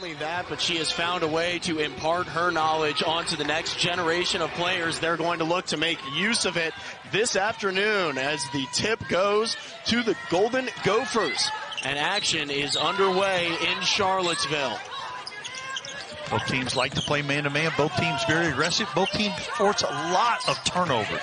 only that, but she has found a way to impart her knowledge onto the next generation of players. They're going to look to make use of it this afternoon as the tip goes to the Golden Gophers. And action is underway in Charlottesville. Both teams like to play man-to-man. Both teams very aggressive. Both teams force a lot of turnovers.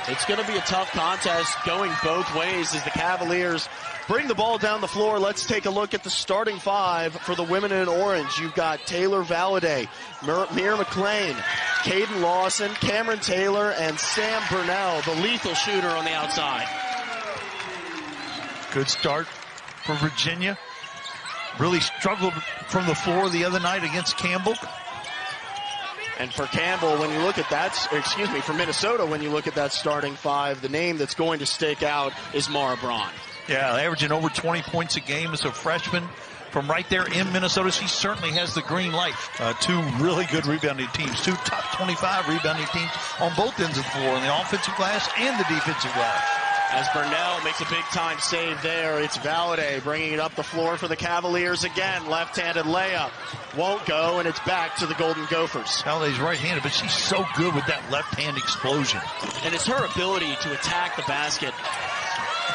It's going to be a tough contest going both ways as the Cavaliers bring the ball down the floor. Let's take a look at the starting five for the women in orange. You've got Taylor Valladay, Mir McLean, Caden Lawson, Camryn Taylor, and Sam Burnell, the lethal shooter on the outside. Good start for Virginia. Really struggled from the floor the other night against Campbell. And for Campbell, when you look at that, for Minnesota, when you look at that starting five, the name that's going to stick out is Braun. Yeah, averaging over 20 points a game as a freshman from right there in Minnesota. She certainly has the green light. Two really good rebounding teams, two top 25 rebounding teams on both ends of the floor, in the offensive glass and the defensive glass. As Burnell makes a big-time save there, it's Valladay bringing it up the floor for the Cavaliers again. Left-handed layup. Won't go, and it's back to the Golden Gophers. Valladay's right-handed, but she's so good with that left-hand explosion. And it's her ability to attack the basket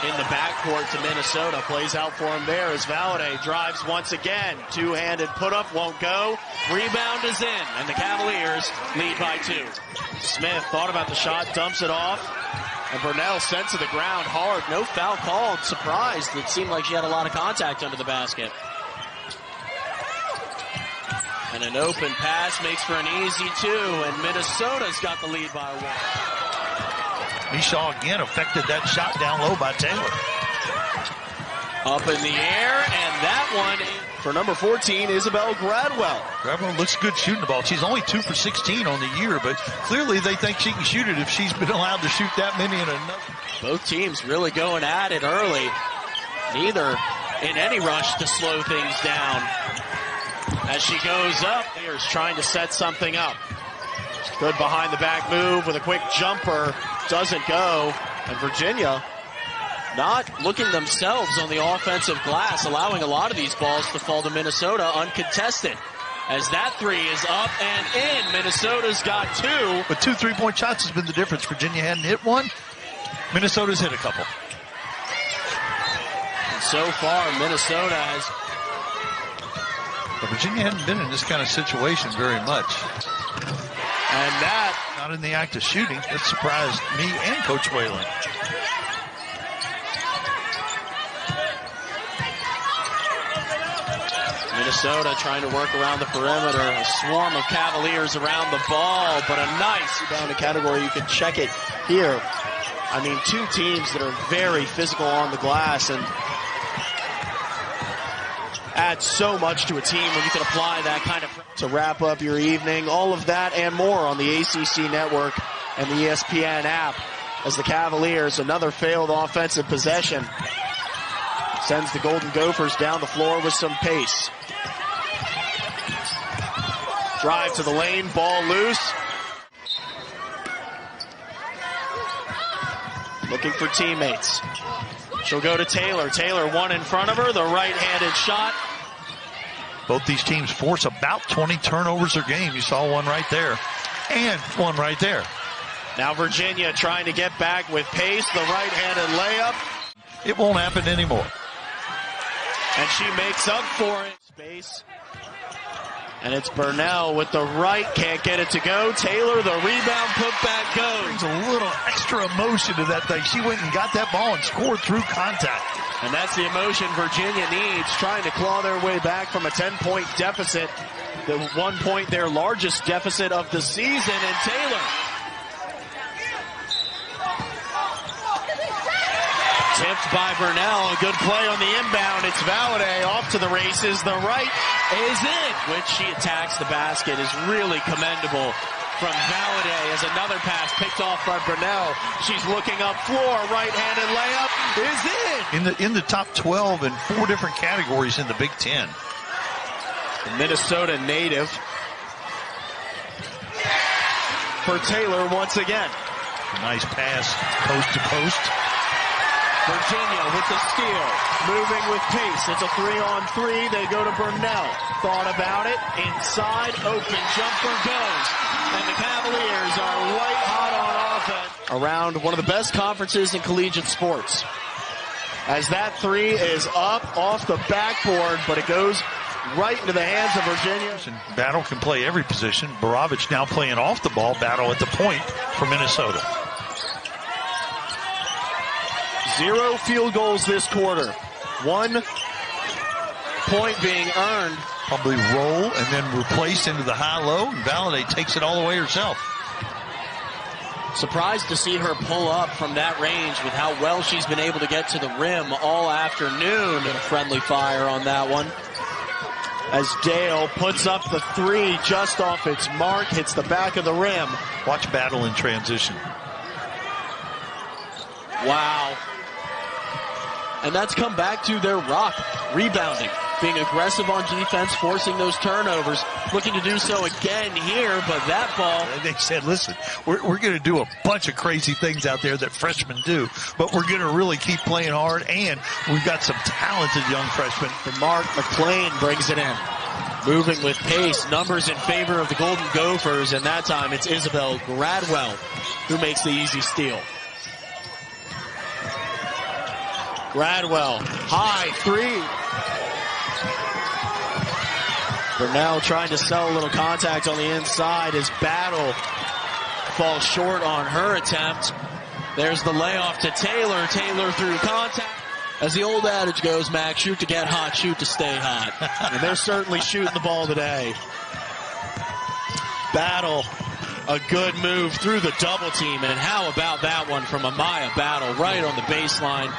in the backcourt to Minnesota. Plays out for him there as Valladay drives once again. Two-handed put-up, won't go. Rebound is in, and the Cavaliers lead by 2. Smith thought about the shot, dumps it off. And Burnell sent to the ground hard. No foul called. Surprised. It seemed like she had a lot of contact under the basket. And an open pass makes for an easy 2. And Minnesota's got the lead by 1. Mishaw again affected that shot down low by Taylor. Up in the air, and that one for number 14, Isabel Gradwell. Gradwell looks good shooting the ball. She's only 2 for 16 on the year, but clearly they think she can shoot it if she's been allowed to shoot that many in another. Both teams really going at it early. Neither in any rush to slow things down. As she goes up, Ayers trying to set something up. Good behind the back move with a quick jumper. Doesn't go. And Virginia not looking themselves on the offensive glass, allowing a lot of these balls to fall to Minnesota uncontested. As that 3 is up and in. Minnesota's got 2. But 2 3-point shots has been the difference. Virginia hadn't hit one. Minnesota's hit a couple. And so far, Minnesota has... But Virginia hadn't been in this kind of situation very much. And that... Not in the act of shooting. That surprised me and Coach Whalen. Minnesota trying to work around the perimeter. A swarm of Cavaliers around the ball, but a nice rebounding category. You can check it here. I mean, 2 teams that are very physical on the glass and add so much to a team when you can apply that kind of to wrap up your evening. All of that and more on the ACC Network and the ESPN app as the Cavaliers, another failed offensive possession, sends the Golden Gophers down the floor with some pace. Drive to the lane, ball loose. Looking for teammates. She'll go to Taylor. Taylor, one in front of her, the right-handed shot. Both these teams force about 20 turnovers a game. You saw one right there and one right there. Now Virginia trying to get back with pace, the right-handed layup. It won't happen anymore. And she makes up for it. Space. And it's Burnell with the right, can't get it to go. Taylor, the rebound, putback goes. Brings a little extra emotion to that thing. She went and got that ball and scored through contact. And that's the emotion Virginia needs, trying to claw their way back from a 10-point deficit. The 1 point, their largest deficit of the season, and Taylor. Tipped by Burnell, a good play on the inbound. It's Valladay off to the races. The right is in, which she attacks the basket, is really commendable from Valladay as another pass picked off by Burnell. She's looking up floor, right-handed layup is in. In the top 12 in 4 different categories in the Big Ten. The Minnesota native for Taylor once again. Nice pass, post to post. Virginia with the steal, moving with pace. It's a 3-on-3. They go to Burnell. Thought about it. Inside, open jumper goes. And the Cavaliers are white hot on offense. Around one of the best conferences in collegiate sports. As that three is up off the backboard, but it goes right into the hands of Virginia. Battle can play every position. Borovich now playing off the ball. Battle at the point for Minnesota. 0 field goals this quarter. 1 point being earned. Probably roll and then replace into the high-low. And Valladay takes it all the way herself. Surprised to see her pull up from that range with how well she's been able to get to the rim all afternoon. And a friendly fire on that one. As Dale puts up the 3 just off its mark, hits the back of the rim. Watch Battle in transition. Wow. And that's come back to their rock, rebounding, being aggressive on defense, forcing those turnovers, looking to do so again here, but that ball. They said, listen, we're going to do a bunch of crazy things out there that freshmen do, but we're going to really keep playing hard, and we've got some talented young freshmen. Mir McLean brings it in. Moving with pace, numbers in favor of the Golden Gophers, and that time it's Isabel Gradwell who makes the easy steal. Gradwell, high 3. Burnell trying to sell a little contact on the inside as Battle falls short on her attempt. There's the layoff to Taylor. Taylor through contact. As the old adage goes, Max, shoot to get hot, shoot to stay hot. And they're certainly shooting the ball today. Battle, a good move through the double team. And how about that one from Amaya Battle right on the baseline.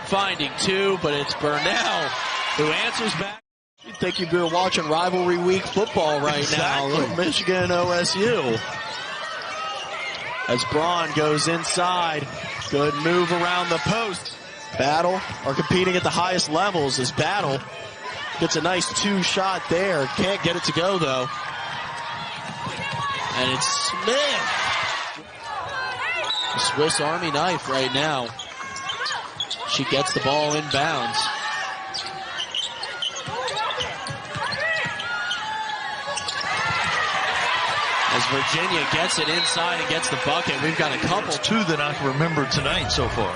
Finding 2, but it's Burnell who answers back. You'd think you'd be watching rivalry week football right now. Michigan OSU. As Braun goes inside. Good move around the post. Battle are competing at the highest levels as Battle gets a nice 2 shot there. Can't get it to go though. And it's Smith. A Swiss Army knife right now. She gets the ball inbounds. As Virginia gets it inside and gets the bucket, we've got a couple. 2 that I can remember tonight so far.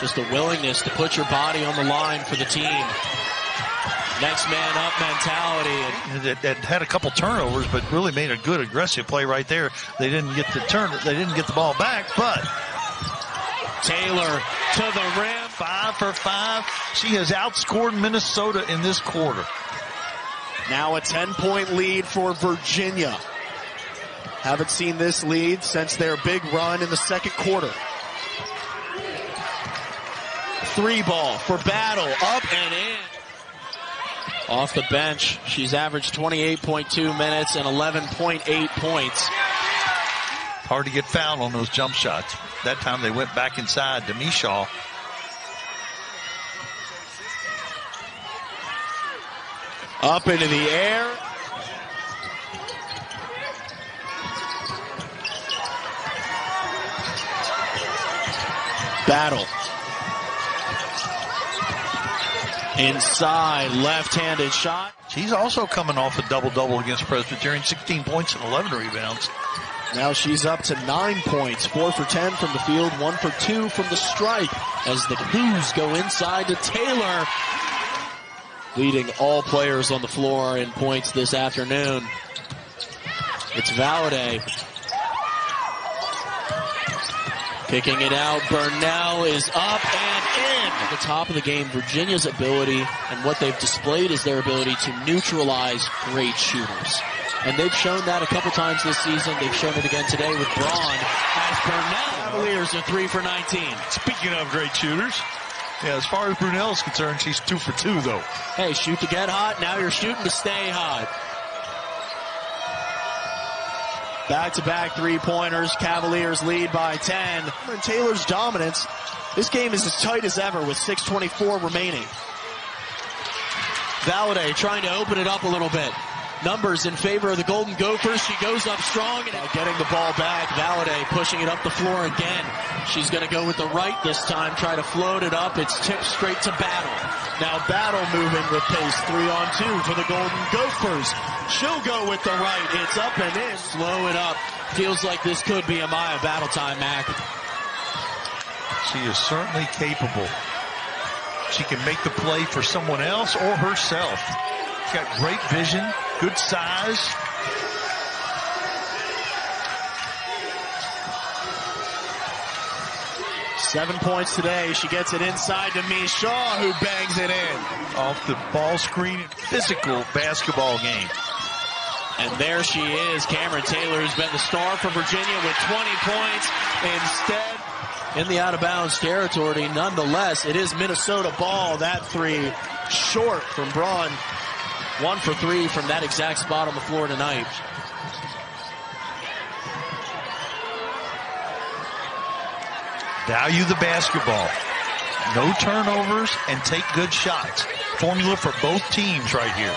Just a willingness to put your body on the line for the team. Next man up mentality. That had a couple turnovers, but really made a good aggressive play right there. They didn't get the They didn't get the ball back, but Taylor to the rim. 5 for 5. She has outscored Minnesota in this quarter. Now a 10-point lead for Virginia. Haven't seen this lead since their big run in the second quarter. 3 ball for Battle, up and in. Off the bench, she's averaged 28.2 minutes and 11.8 points. Hard to get fouled on those jump shots. That time they went back inside to Mishaw. Up into the air. Battle. Inside, left-handed shot. She's also coming off a double-double against Presbyterian, 16 points and 11 rebounds. Now she's up to 9 points, 4 for 10 from the field, 1 for 2 from the stripe as the Blues go inside to Taylor, leading all players on the floor in points this afternoon. It's Valladay. Kicking it out, Burnell is up and in. At the top of the game, Virginia's ability and what they've displayed is their ability to neutralize great shooters. And they've shown that a couple times this season. They've shown it again today with Braun as Burnell. Cavaliers are 3 for 19. Speaking of great shooters, yeah, as far as Brunel is concerned, she's 2 for 2 though. Hey, shoot to get hot. Now you're shooting to stay hot. Back-to-back three-pointers. Cavaliers lead by 10. Camryn Taylor's dominance. This game is as tight as ever with 6:24 remaining. Valladay trying to open it up a little bit. numbers in favor of the Golden Gophers. She goes up strong and getting the ball back. Valadie pushing it up the floor again. She's going to go with the right this time, try to float it up. It's tipped straight to Battle. Now Battle moving with pace, 3-on-2 for the Golden Gophers. She'll go with the right. It's up and in. Slow it up. Feels like this could be a Maya Battle time, Mac. She is certainly capable. She can make the play for someone else or herself. She's got great vision, good size. Seven points today. She gets it inside to Shaw, who bangs it in. Off the ball screen, physical basketball game. And there she is. Camryn Taylor has been the star for Virginia with 20 points. Instead, in the out-of-bounds territory, nonetheless, it is Minnesota ball. That three short from Braun. 1 for 3 from that exact spot on the floor tonight. Value the basketball. No turnovers and take good shots. Formula for both teams right here.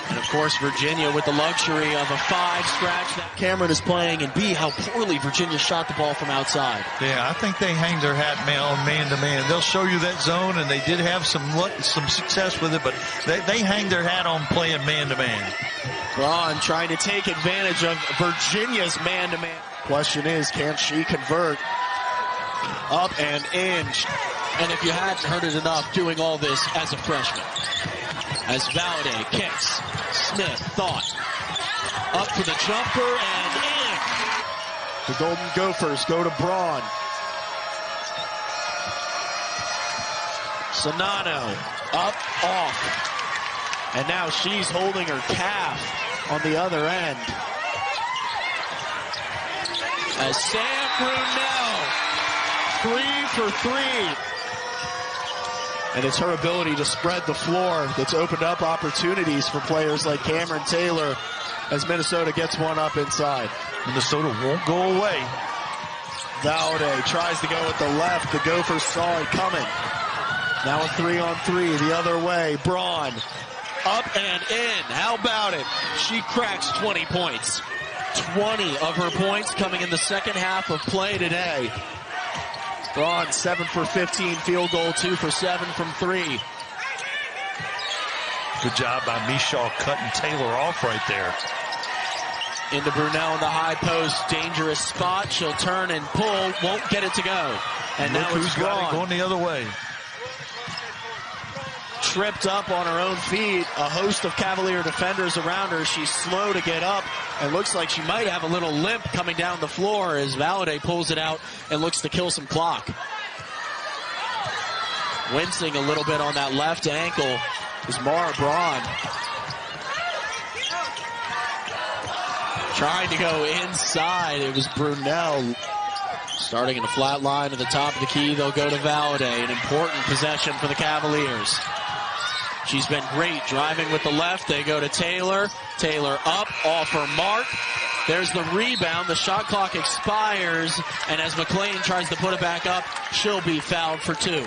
And of course, Virginia with the luxury of a 5 scratch that Camryn is playing, and B, how poorly Virginia shot the ball from outside. Yeah, I think they hang their hat on man-to-man. They'll show you that zone, and they did have some success with it, but they hang their hat on playing man-to-man. Braun trying to take advantage of Virginia's man-to-man. Question is, can she convert? Up and in. And if you hadn't heard it enough, doing all this as a freshman. As Valadie kicks. Smith thought. Up for the jumper and in. The Golden Gophers go to Braun. Sonano up, off. And now she's holding her calf on the other end. As Sam Brunell, 3 for 3. And it's her ability to spread the floor that's opened up opportunities for players like Camryn Taylor as Minnesota gets one up inside. Minnesota won't go away. Valadie tries to go with the left. The Gophers saw it coming. Now a 3-on-3 the other way. Braun up and in. How about it? She cracks 20 points. 20 of her points coming in the second half of play today. Braun 7 for 15 field goal, 2 for 7 from 3. Good job by Mishaw cutting Taylor off right there. Into Brunell in the high post, dangerous spot. She'll turn and pull, won't get it to go. And now it's Braun going the other way. Tripped up on her own feet. A host of Cavalier defenders around her. She's slow to get up and looks like she might have a little limp coming down the floor as Valadie pulls it out and looks to kill some clock. Wincing a little bit on that left ankle is Mara Braun. Trying to go inside. It was Brunell. Starting in a flat line at the top of the key, they'll go to Valadie. An important possession for the Cavaliers. She's been great driving with the left. They go to Taylor. Taylor up, off her mark. There's the rebound. The shot clock expires. And as McLean tries to put it back up, she'll be fouled for 2.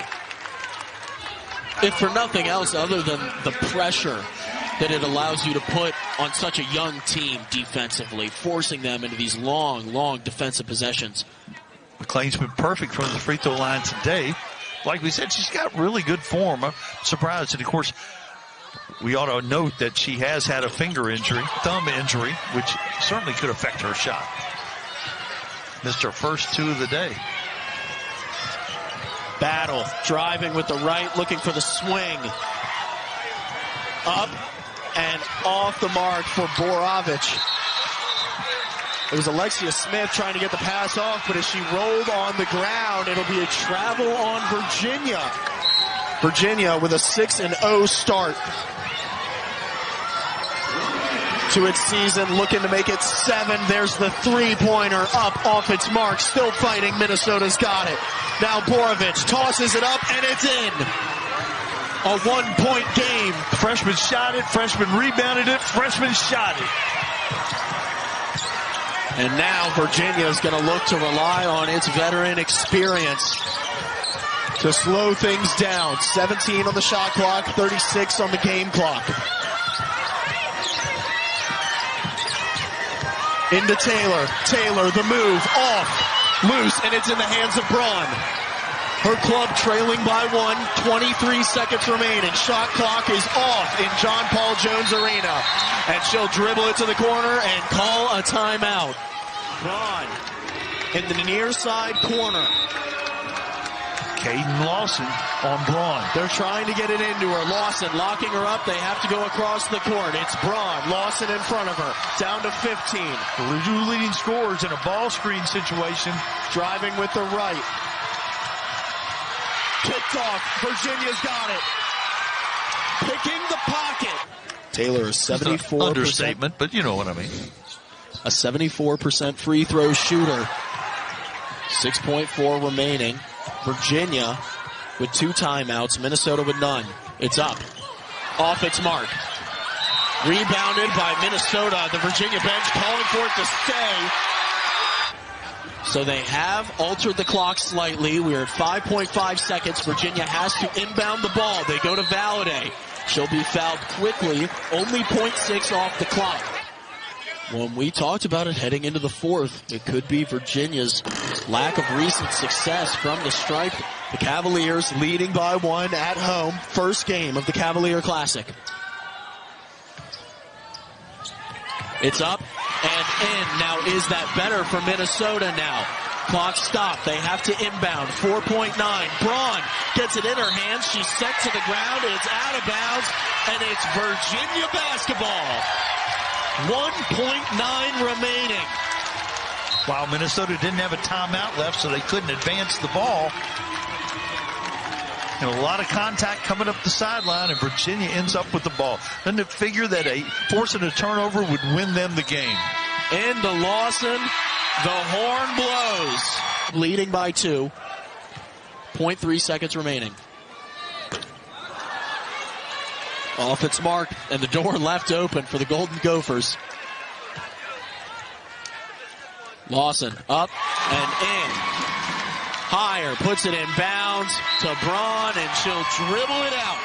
If for nothing else other than the pressure that it allows you to put on such a young team defensively, forcing them into these long, long defensive possessions. McLean's been perfect from the free throw line today. Like we said, she's got really good form. I'm surprised. And, of course, we ought to note that she has had a finger injury, thumb injury, which certainly could affect her shot. Missed her first 2 of the day. Battle, driving with the right, looking for the swing. Up and off the mark for Borovich. It was Alexia Smith trying to get the pass off, but as she rolled on the ground, it'll be a travel on Virginia. Virginia with a 6-0 start to its season, looking to make it 7. There's the three-pointer up off its mark. Still fighting. Minnesota's got it. Now Borovich tosses it up, and it's in. A 1-point game. Freshman shot it. Freshman rebounded it. Freshman shot it. And now Virginia's going to look to rely on its veteran experience to slow things down. 17 on the shot clock, 36 on the game clock. Into Taylor. Taylor, the move, off, loose, and it's in the hands of Braun. Her club trailing by 1, 23 seconds remaining. Shot clock is off in John Paul Jones Arena. And she'll dribble it to the corner and call a timeout. Braun in the near side corner. Caden Lawson on Braun. They're trying to get it into her. Lawson locking her up. They have to go across the court. It's Braun. Lawson in front of her. Down to 15. The two leading scorers in a ball screen situation. Driving with the right. Kicked off. Virginia's got it. Picking the pocket. Taylor is 74%. Understatement, but you know what I mean. A 74% free throw shooter. 6.4 remaining. Virginia with 2 timeouts. Minnesota with none. It's up. Off its mark. Rebounded by Minnesota. The Virginia bench calling for it to stay. So they have altered the clock slightly. We're at 5.5 seconds. Virginia has to inbound the ball. They go to Valladay. She'll be fouled quickly. Only 0.6 off the clock. When we talked about it heading into the fourth, it could be Virginia's lack of recent success from the stripe. The Cavaliers leading by 1 at home. First game of the Cavalier Classic. It's up and in. Now, is that better for Minnesota now? Clock stopped. They have to inbound. 4.9. Braun gets it in her hands. She's sent to the ground. It's out of bounds, and it's Virginia basketball. 1.9 remaining. Wow, Minnesota didn't have a timeout left, so they couldn't advance the ball. And a lot of contact coming up the sideline, and Virginia ends up with the ball. Doesn't it figure that forcing a turnover would win them the game? Into Lawson. The horn blows. Leading by 2. 0.3 seconds remaining. Off its mark, and the door left open for the Golden Gophers. Lawson up and in. Higher, puts it in bounds to Braun, and she'll dribble it out.